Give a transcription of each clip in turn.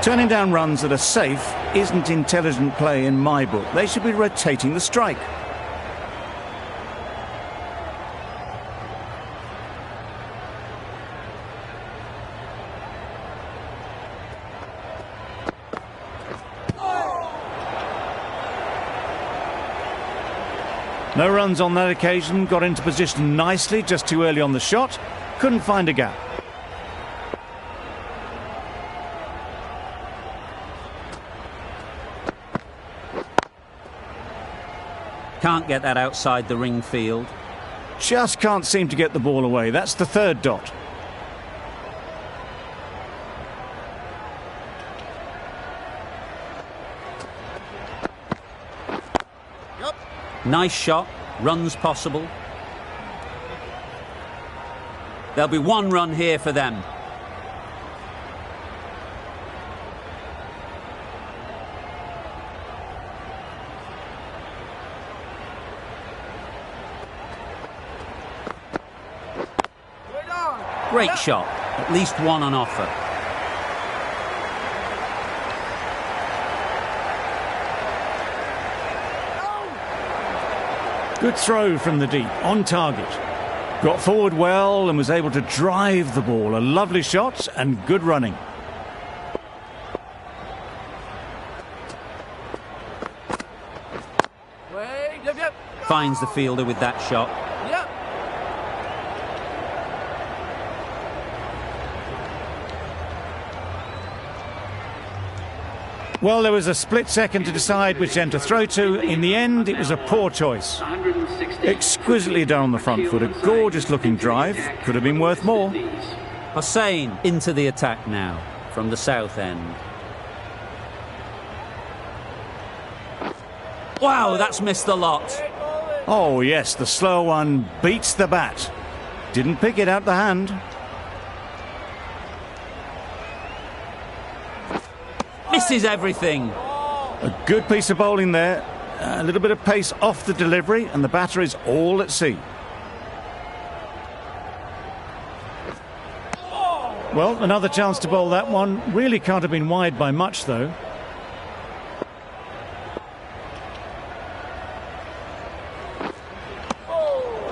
Turning down runs that are safe isn't intelligent play in my book. They should be rotating the strike. No runs on that occasion, got into position nicely, just too early on the shot, couldn't find a gap. Can't get that outside the ring field. Just can't seem to get the ball away. That's the third dot. Nice shot, runs possible. There'll be one run here for them. Great shot, at least one on offer. Good throw from the deep, on target. Got forward well and was able to drive the ball. A lovely shot and good running. Finds the fielder with that shot. Well, there was a split second to decide which end to throw to. In the end, it was a poor choice. Exquisitely done on the front foot. A gorgeous looking drive. Could have been worth more. Hossain into the attack now from the south end. Wow, that's missed the lot. Oh yes, the slow one beats the bat. Didn't pick it out the hand. Misses everything. A good piece of bowling there. A little bit of pace off the delivery and the batter is all at sea. Well, another chance to bowl that one. Really can't have been wide by much though.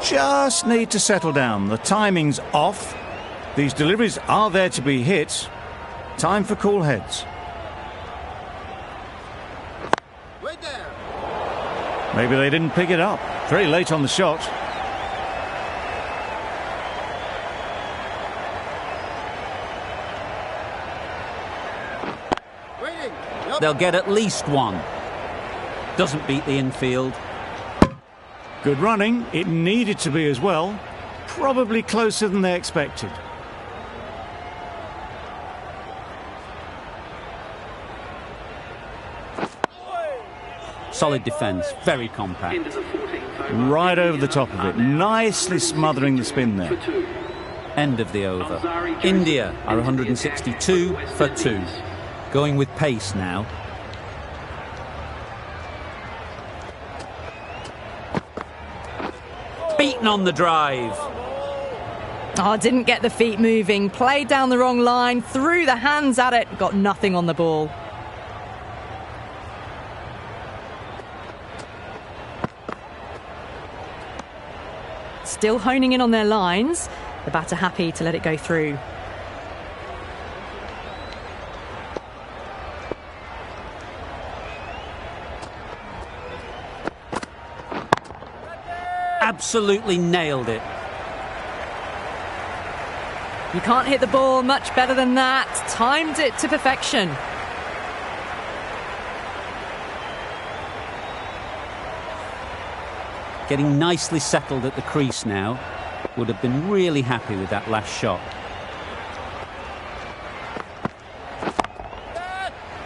Just need to settle down. The timing's off. These deliveries are there to be hit. Time for cool heads. Maybe they didn't pick it up. Very late on the shot. They'll get at least one. Doesn't beat the infield. Good running. It needed to be as well. Probably closer than they expected. Solid defence, very compact. Right over the top of it, nicely smothering the spin there. End of the over. India are 162 for 2. Going with pace now. Beaten on the drive. Oh, didn't get the feet moving. Played down the wrong line, threw the hands at it, got nothing on the ball. Still honing in on their lines. The batter happy to let it go through. Absolutely nailed it. You can't hit the ball much better than that. Timed it to perfection. Getting nicely settled at the crease now. Would have been really happy with that last shot.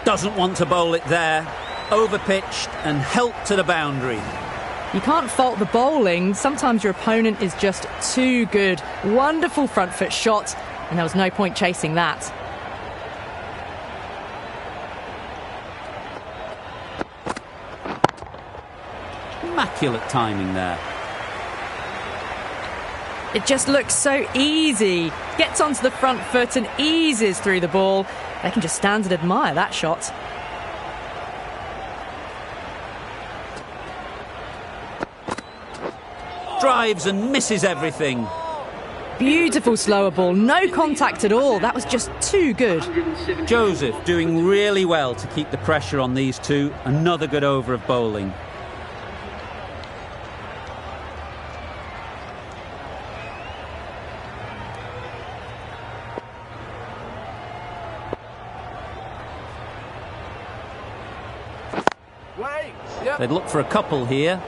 Doesn't want to bowl it there. Overpitched and helped to the boundary. You can't fault the bowling. Sometimes your opponent is just too good. Wonderful front foot shot, and there was no point chasing that. Immaculate timing there. It just looks so easy. Gets onto the front foot and eases through the ball. They can just stand and admire that shot. Drives and misses everything. Beautiful slower ball, no contact at all. That was just too good. Joseph doing really well to keep the pressure on these two. Another good over of bowling. They'd look for a couple here.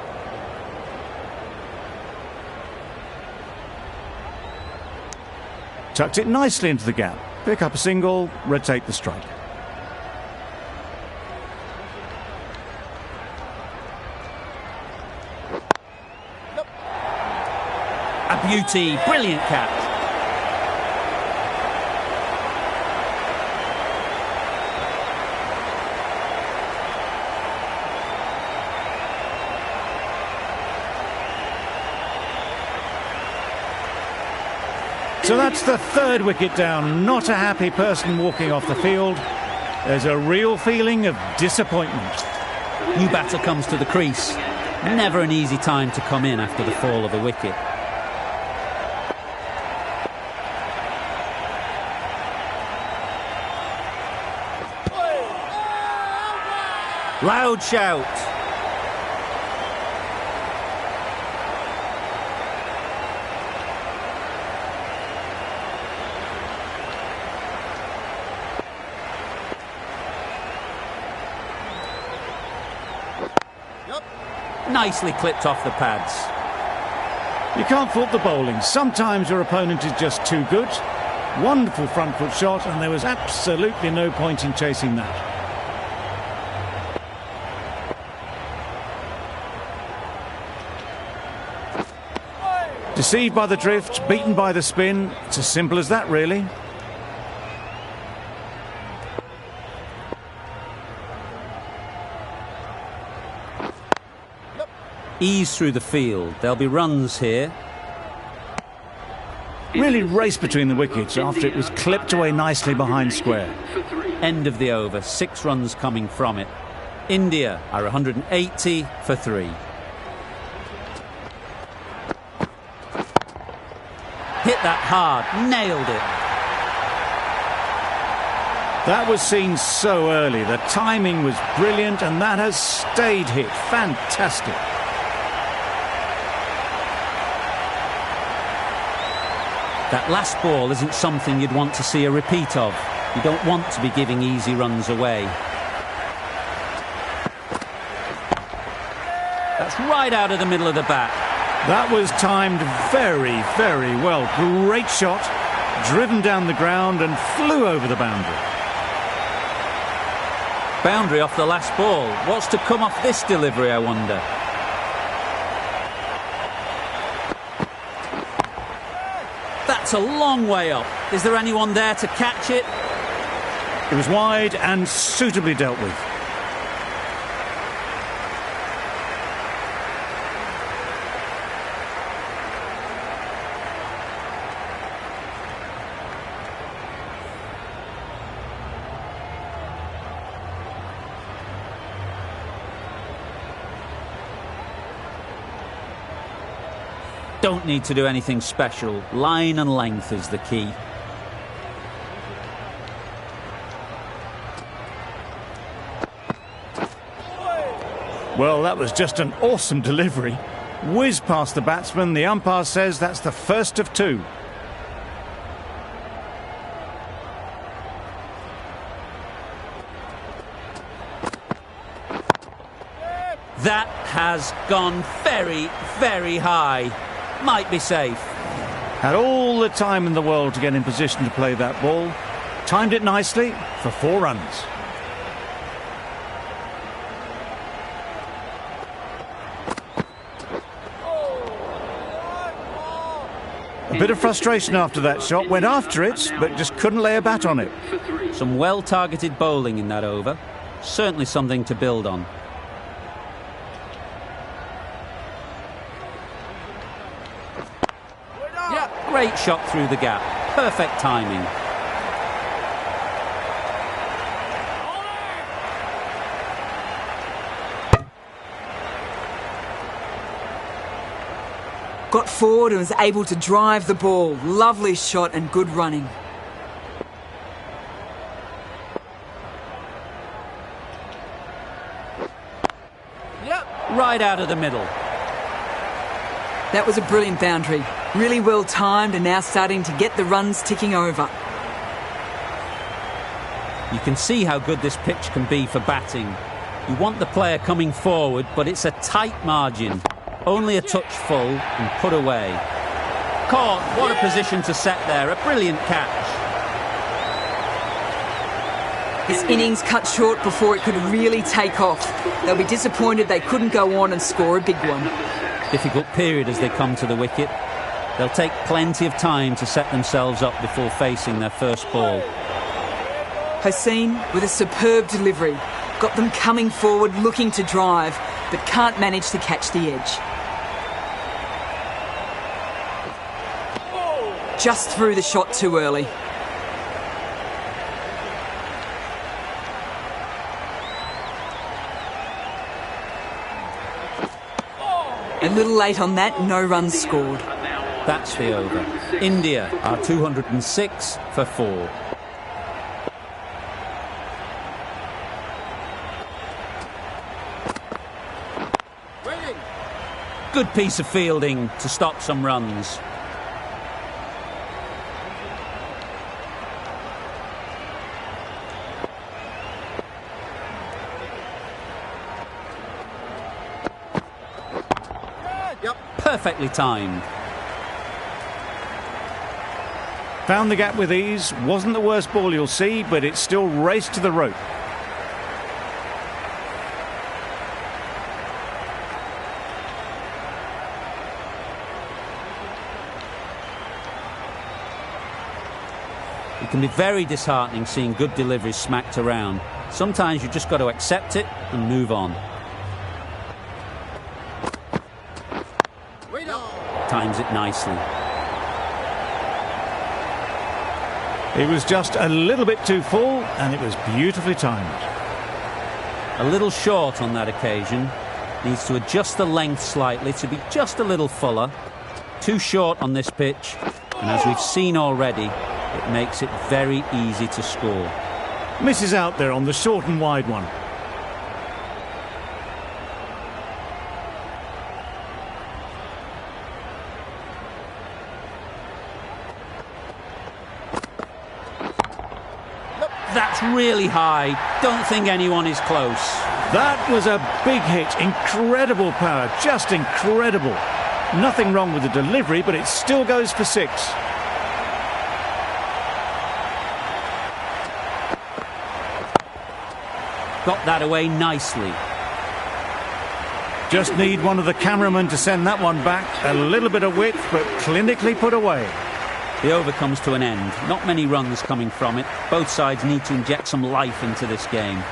Tucked it nicely into the gap. Pick up a single, rotate the strike. A beauty, brilliant catch. So that's the third wicket down. Not a happy person walking off the field. There's a real feeling of disappointment. New batter comes to the crease. Never an easy time to come in after the fall of a wicket. Loud shout. Nicely clipped off the pads. You can't fault the bowling. Sometimes your opponent is just too good. Wonderful front foot shot, and there was absolutely no point in chasing that. Deceived by the drift, beaten by the spin. It's as simple as that, really. Ease through the field. There'll be runs here. Really raced between the wickets after it was clipped away nicely behind square. End of the over. 6 runs coming from it. India are 180 for 3. Hit that hard. Nailed it. That was seen so early. The timing was brilliant, and that has stayed hit. Fantastic. That last ball isn't something you'd want to see a repeat of. You don't want to be giving easy runs away. That's right out of the middle of the bat. That was timed very, very well. Great shot, driven down the ground and flew over the boundary. Boundary off the last ball. What's to come off this delivery, I wonder? That's a long way up. Is there anyone there to catch it? It was wide and suitably dealt with. Don't need to do anything special. Line and length is the key. Well, that was just an awesome delivery. Whiz past the batsman. The umpire says that's the first of 2. That has gone very, very high. Might be safe. Had all the time in the world to get in position to play that ball. Timed it nicely for 4 runs. A bit of frustration after that shot. Went after it, but just couldn't lay a bat on it. Some well-targeted bowling in that over. Certainly something to build on. Great shot through the gap. Perfect timing. Got forward and was able to drive the ball. Lovely shot and good running. Right out of the middle. That was a brilliant boundary. Really well timed and now starting to get the runs ticking over. You can see how good this pitch can be for batting. You want the player coming forward, but it's a tight margin. Only a touch full and put away. Caught. What a position to set there. A brilliant catch. This innings cut short before it could really take off. They'll be disappointed they couldn't go on and score a big one. Difficult period as they come to the wicket. They'll take plenty of time to set themselves up before facing their first ball. Hossein with a superb delivery. Got them coming forward looking to drive, but can't manage to catch the edge. Just threw the shot too early. A little late on that, no runs scored. That's the over. India are 206 for 4. Good piece of fielding to stop some runs. Perfectly timed. Found the gap with ease. Wasn't the worst ball you'll see, but it still raced to the rope. It can be very disheartening seeing good deliveries smacked around. Sometimes you've just got to accept it and move on. Times it nicely. It was just a little bit too full, and it was beautifully timed. A little short on that occasion. Needs to adjust the length slightly to be just a little fuller. Too short on this pitch, and as we've seen already, it makes it very easy to score. Misses out there on the short and wide one. That's really high. Don't think anyone is close. That was a big hit. Incredible power. Just incredible. Nothing wrong with the delivery, but it still goes for 6. Got that away nicely. Just need one of the cameramen to send that one back. A little bit of width, but clinically put away. The over comes to an end. Not many runs coming from it. Both sides need to inject some life into this game.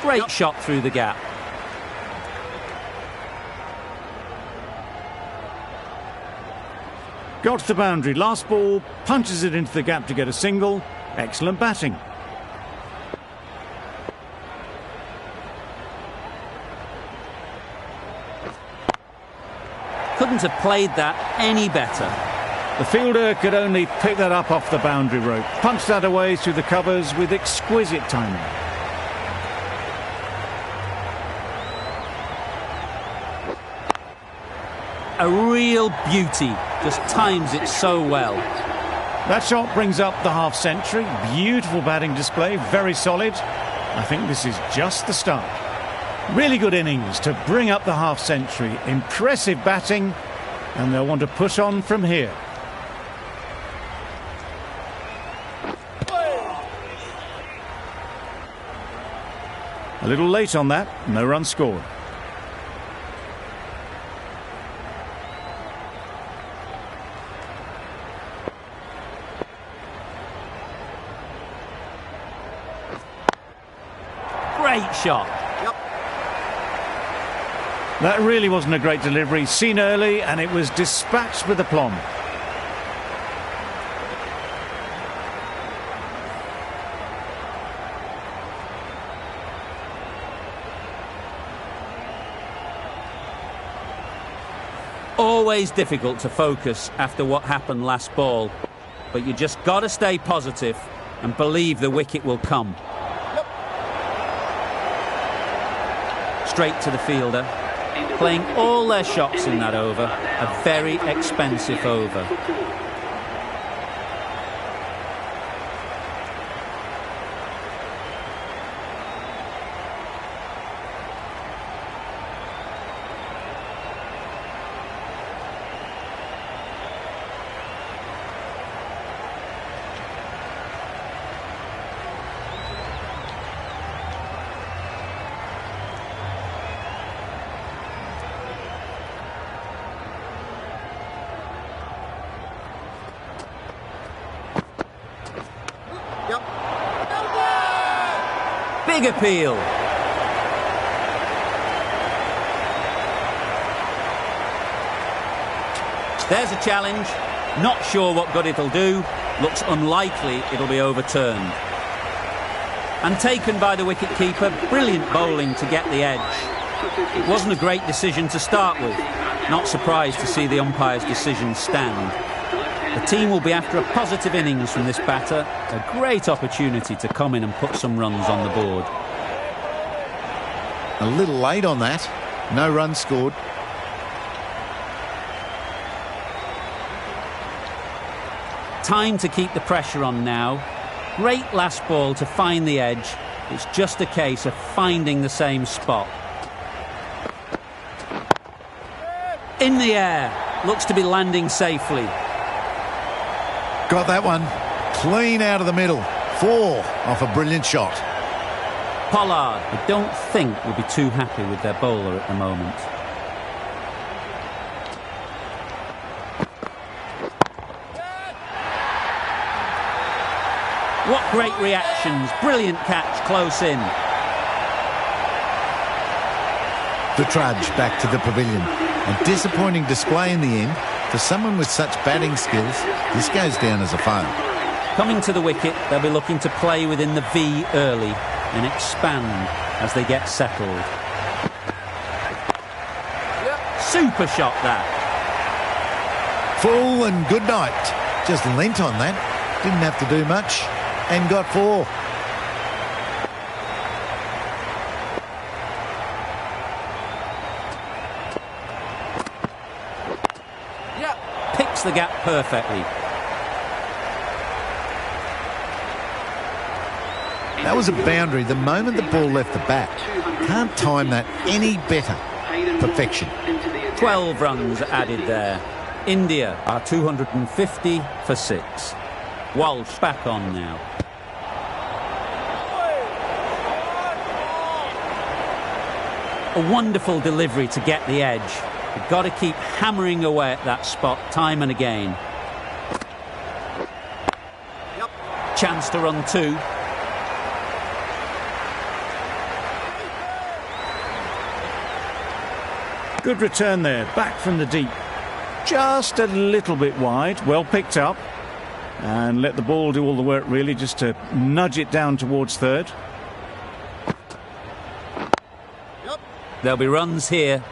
Great shot through the gap. Got to the boundary. Last ball, punches it into the gap to get a single. Excellent batting. Couldn't have played that any better. The fielder could only pick that up off the boundary rope. Punched that away through the covers with exquisite timing. A real beauty. Just times it so well. That shot brings up the half-century. Beautiful batting display, very solid. I think this is just the start. Really good innings to bring up the half-century. Impressive batting, and they'll want to push on from here. A little late on that, no run scored. Great shot. That really wasn't a great delivery. Seen early, and it was dispatched with aplomb. Always difficult to focus after what happened last ball, but you just got to stay positive and believe the wicket will come. Straight to the fielder, playing all their shots in that over, a very expensive over. Big appeal. There's a challenge. Not sure what good it'll do. Looks unlikely it'll be overturned. And taken by the wicketkeeper. Brilliant bowling to get the edge. It wasn't a great decision to start with. Not surprised to see the umpire's decision stand. The team will be after a positive innings from this batter. A great opportunity to come in and put some runs on the board. A little late on that. No runs scored. Time to keep the pressure on now. Great last ball to find the edge. It's just a case of finding the same spot. In the air. Looks to be landing safely. Got that one. Clean out of the middle. 4 off a brilliant shot. Pollard, I don't think, will be too happy with their bowler at the moment. What great reactions. Brilliant catch close in. The trudge back to the pavilion. A disappointing display in the end. For someone with such batting skills, this goes down as a fail. Coming to the wicket, they'll be looking to play within the V early and expand as they get settled. Super shot that. Full and good night. Just lent on that. Didn't have to do much. And got 4. Picks the gap perfectly. That was a boundary the moment the ball left the bat. Can't time that any better. Perfection. 12 runs added there. India are 250 for 6. Walsh back on now. A wonderful delivery to get the edge. You've got to keep hammering away at that spot time and again. Chance to run 2. Good return there, back from the deep. Just a little bit wide, well picked up. And let the ball do all the work really, just to nudge it down towards third. There'll be runs here.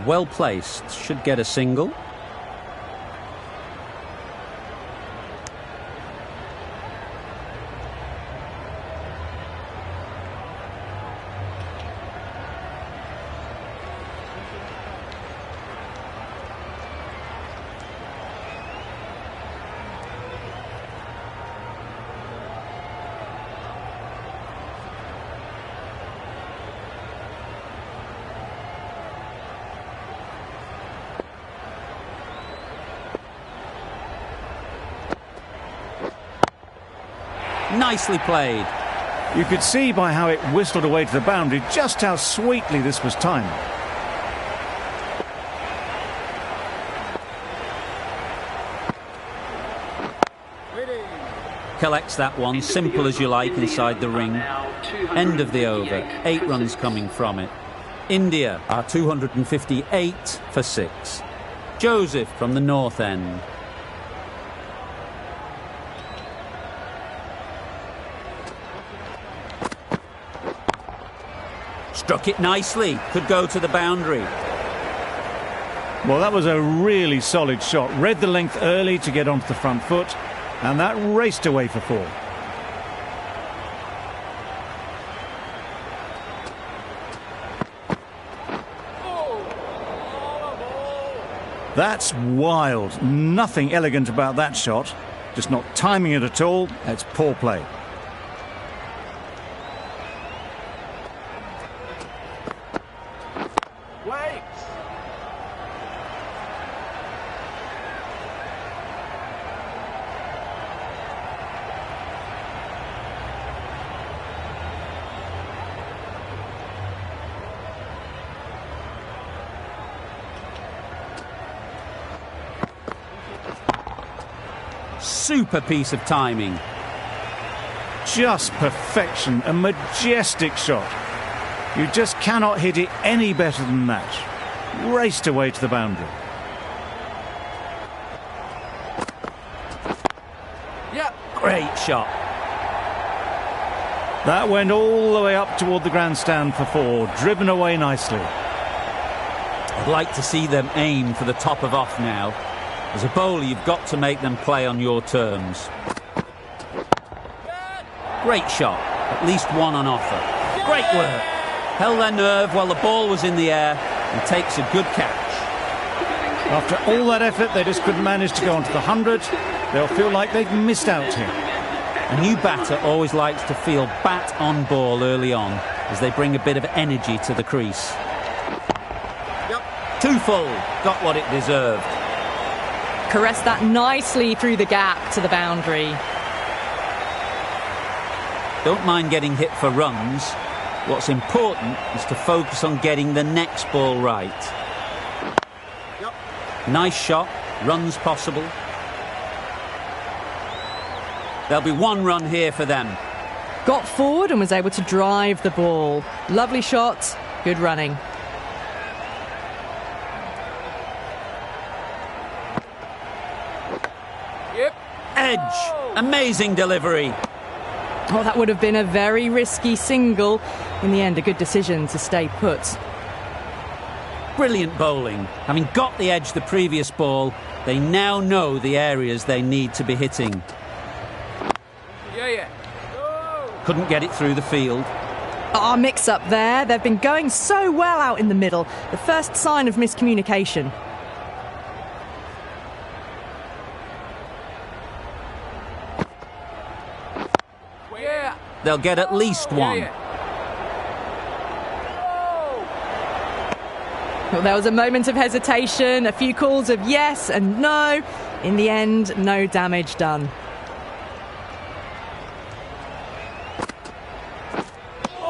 Well placed, should get a single. Nicely played. You could see by how it whistled away to the boundary just how sweetly this was timed. Collects that one, simple as you like, inside the ring. End of the over. 8 runs coming from it. India are 258 for 6. Joseph from the north end. Struck it nicely. Could go to the boundary. Well, that was a really solid shot. Read the length early to get onto the front foot, and that raced away for 4. That's wild. Nothing elegant about that shot. Just not timing it at all. It's poor play. Super piece of timing. Just perfection, a majestic shot. You just cannot hit it any better than that. Raced away to the boundary. Yeah, great shot. That went all the way up toward the grandstand for 4, driven away nicely. I'd like to see them aim for the top of off now. As a bowler, you've got to make them play on your terms. Great shot. At least one on offer. Great work. Held their nerve while the ball was in the air and takes a good catch. After all that effort, they just couldn't manage to go onto the 100. They'll feel like they've missed out here. A new batter always likes to feel bat on ball early on as they bring a bit of energy to the crease. Too full. Got what it deserved. Caressed that nicely through the gap to the boundary. Don't mind getting hit for runs. What's important is to focus on getting the next ball right. Nice shot. Runs possible. There'll be 1 run here for them. Got forward and was able to drive the ball. Lovely shot. Good running. Edge. Amazing delivery. Oh, that would have been a very risky single. In the end, a good decision to stay put. Brilliant bowling. Having got the edge the previous ball, they now know the areas they need to be hitting. Couldn't get it through the field. Mix up there. They've been going so well out in the middle. The first sign of miscommunication. They'll get at least 1. Well, there was a moment of hesitation, a few calls of yes and no. In the end, no damage done.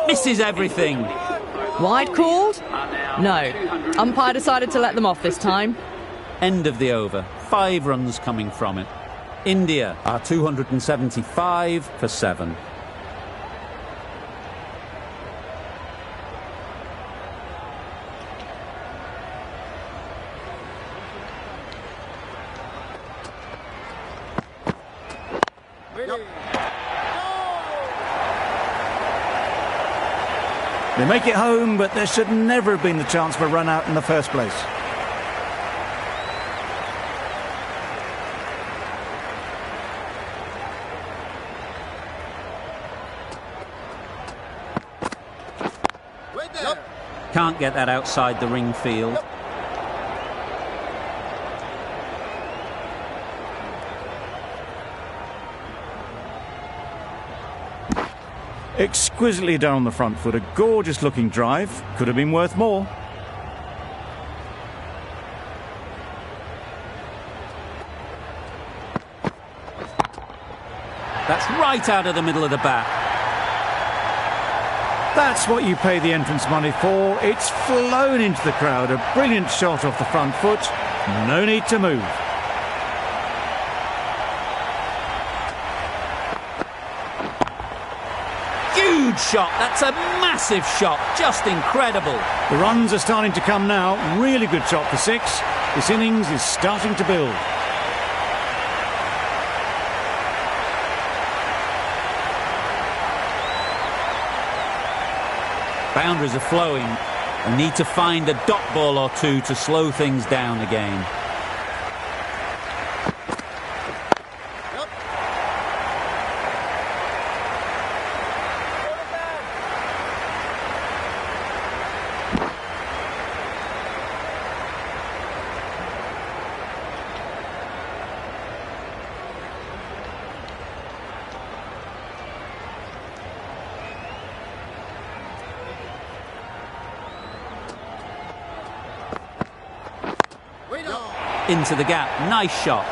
Misses everything. Wide called? No. Umpire decided to let them off this time. End of the over. 5 runs coming from it. India are 275 for 7. They make it home, but there should never have been the chance for a run out in the first place. Can't get that outside the ring field. Exquisitely done on the front foot. A gorgeous looking drive. Could have been worth more. That's right out of the middle of the bat. That's what you pay the entrance money for. It's flown into the crowd. A brilliant shot off the front foot. No need to move. Good shot. That's a massive shot. Just incredible. The runs are starting to come now. Really good shot for 6. This innings is starting to build. Boundaries are flowing. They need to find a dot ball or two to slow things down again. Into the gap. Nice shot.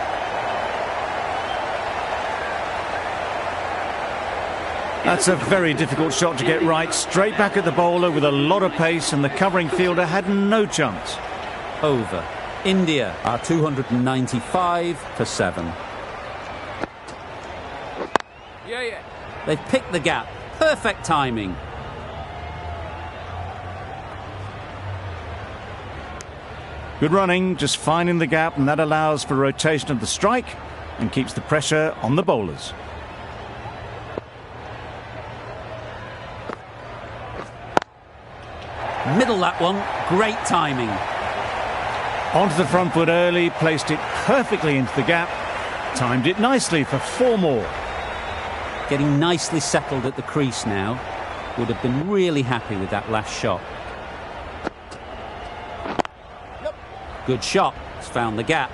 That's a very difficult shot to get right. Straight back at the bowler with a lot of pace, and the covering fielder had no chance. Over. India are 295 for 7. They've picked the gap. Perfect timing. Good running, just finding the gap, and that allows for rotation of the strike and keeps the pressure on the bowlers. Middle that one. Great timing. Onto the front foot early, placed it perfectly into the gap, timed it nicely for 4 more. Getting nicely settled at the crease now. Would have been really happy with that last shot. Good shot. It's found the gap.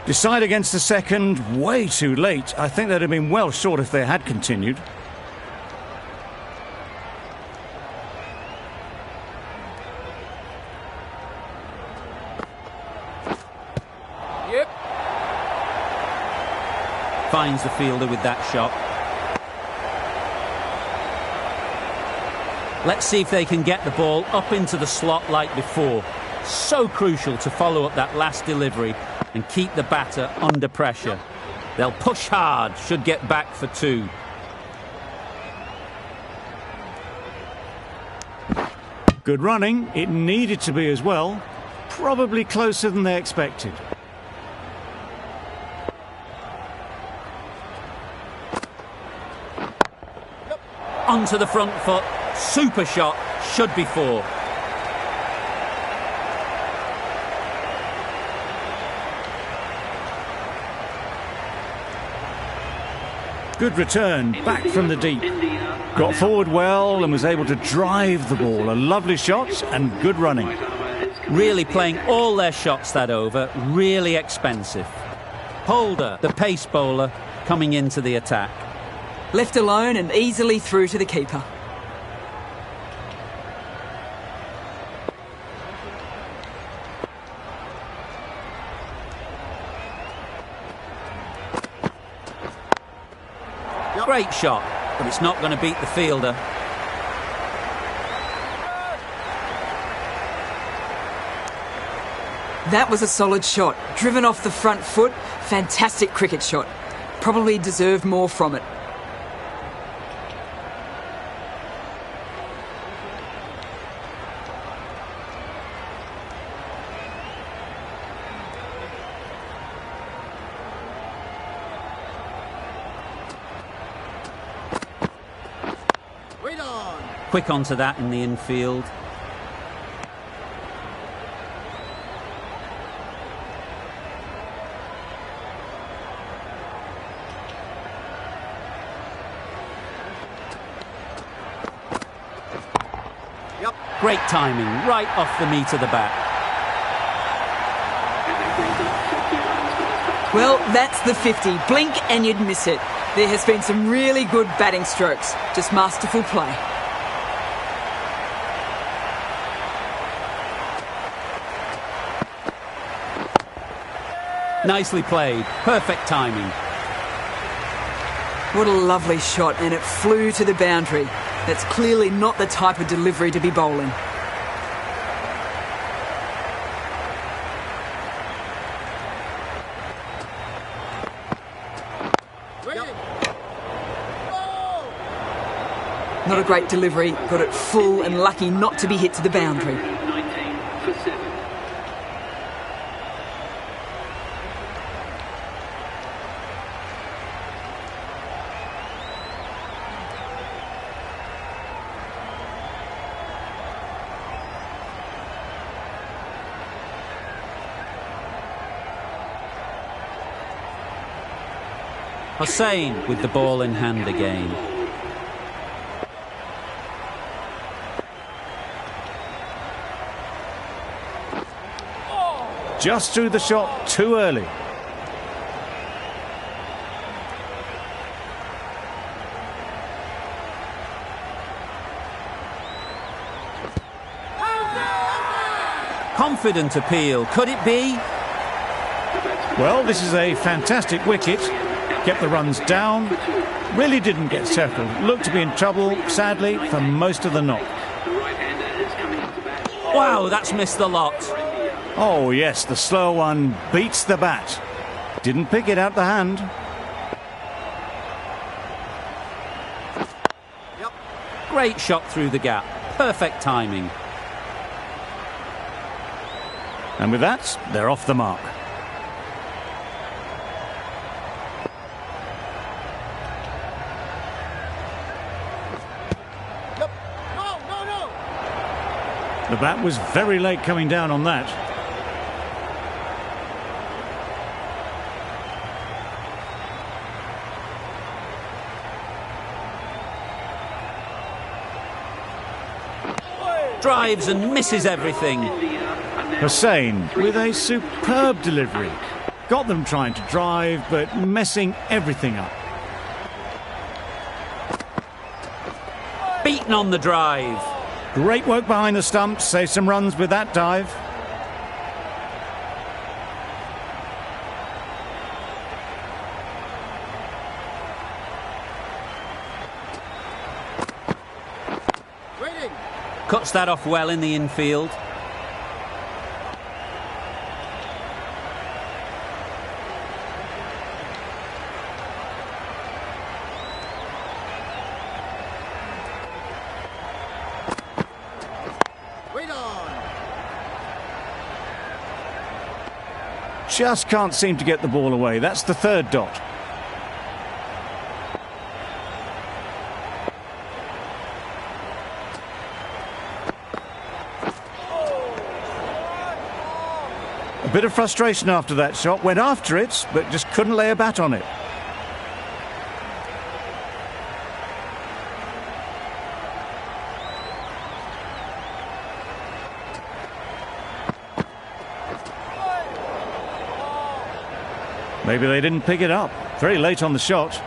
Decide against the second, way too late. I think they'd have been well short if they had continued. Finds the fielder with that shot. Let's see if they can get the ball up into the slot like before. So crucial to follow up that last delivery and keep the batter under pressure. They'll push hard, should get back for 2. Good running. It needed to be as well. Probably closer than they expected. Onto the front foot. Super shot. Should be 4. Good return, back from the deep. Got forward well and was able to drive the ball. A lovely shot and good running. Really playing all their shots that over. Really expensive. Holder, the pace bowler, coming into the attack. Left alone and easily through to the keeper. Great shot, but it's not going to beat the fielder. That was a solid shot. Driven off the front foot. Fantastic cricket shot. Probably deserved more from it. Quick onto that in the infield. Great timing, right off the meat of the bat. Well, that's the 50. Blink and you'd miss it. There has been some really good batting strokes. Just masterful play. Nicely played. Perfect timing. What a lovely shot, and it flew to the boundary. That's clearly not the type of delivery to be bowling. Not a great delivery, got it full and lucky not to be hit to the boundary. 19 for 7. Hossain with the ball in hand again. Just threw the shot too early. Confident appeal. Could it be? Well, this is a fantastic wicket. Kept the runs down. Really didn't get settled. Looked to be in trouble, sadly, for most of the knock. Wow, that's missed the lot. Oh, yes, the slow one beats the bat. Didn't pick it out the hand. Great shot through the gap. Perfect timing. And with that, they're off the mark. The bat was very late coming down on that. Drives and misses everything. Hossain with a superb delivery. Got them trying to drive, but messing everything up. Beaten on the drive. Great work behind the stumps. Save some runs with that dive. Cuts that off well in the infield. Just can't seem to get the ball away. That's the third dot. A bit of frustration after that shot. Went after it, but just couldn't lay a bat on it. Maybe they didn't pick it up. Very late on the shot.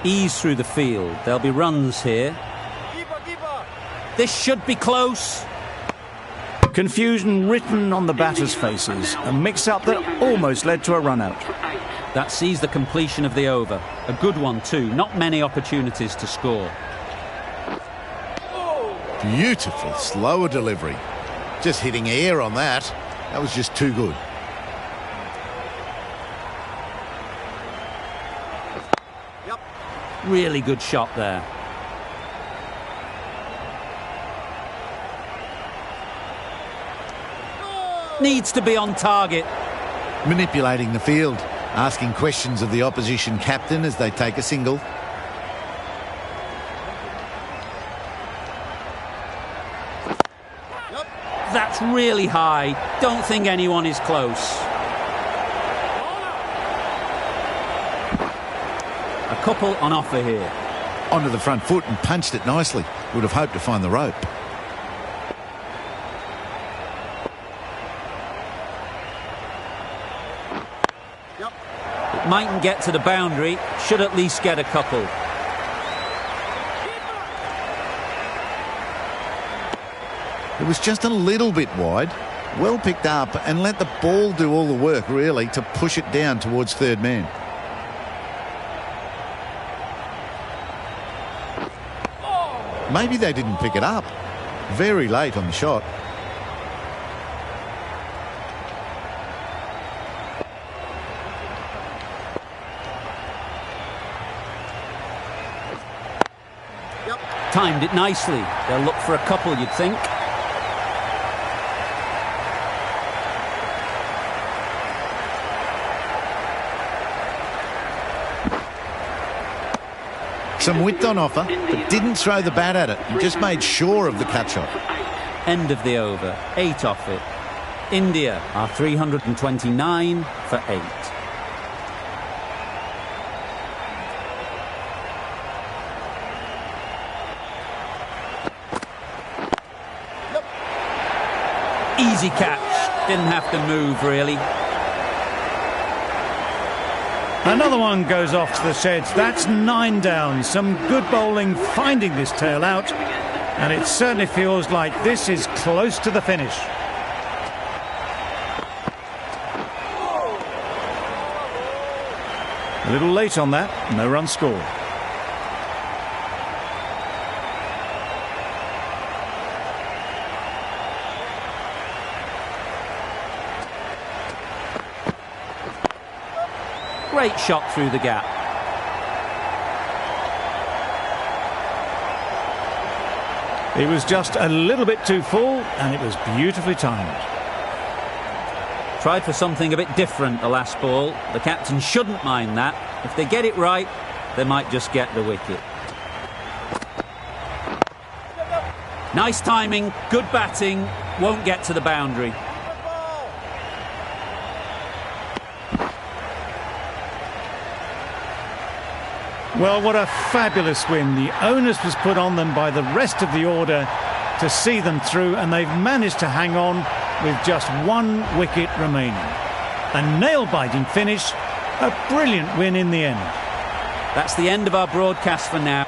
Ease through the field. There'll be runs here. This should be close. Confusion written on the batters' faces. A mix-up that almost led to a run-out. That sees the completion of the over. A good one too. Not many opportunities to score. Beautiful, slower delivery. Just hitting air on that. That was just too good. Really good shot there. Needs to be on target. Manipulating the field, asking questions of the opposition captain as they take a single. That's really high. Don't think anyone is close. A couple on offer here. Onto the front foot and punched it nicely. Would have hoped to find the rope. It mightn't get to the boundary. Should at least get a couple. It was just a little bit wide. Well picked up and let the ball do all the work, really, to push it down towards third man. Maybe they didn't pick it up. Very late on the shot. Timed it nicely. They'll look for a couple, you'd think. Some width on offer, but didn't throw the bat at it. He just made sure of the cut shot. End of the over. 8 off it. India are 329 for 8. Easy catch. Didn't have to move, really. Another one goes off to the sheds. That's 9 down. Some good bowling finding this tail out. And it certainly feels like this is close to the finish. A little late on that. No run scored. Great shot through the gap. It was just a little bit too full, and it was beautifully timed. Tried for something a bit different the last ball. The captain shouldn't mind that. If they get it right, they might just get the wicket. Nice timing, good batting, won't get to the boundary. Well, what a fabulous win. The onus was put on them by the rest of the order to see them through, and they've managed to hang on with just 1 wicket remaining. A nail-biting finish, a brilliant win in the end. That's the end of our broadcast for now.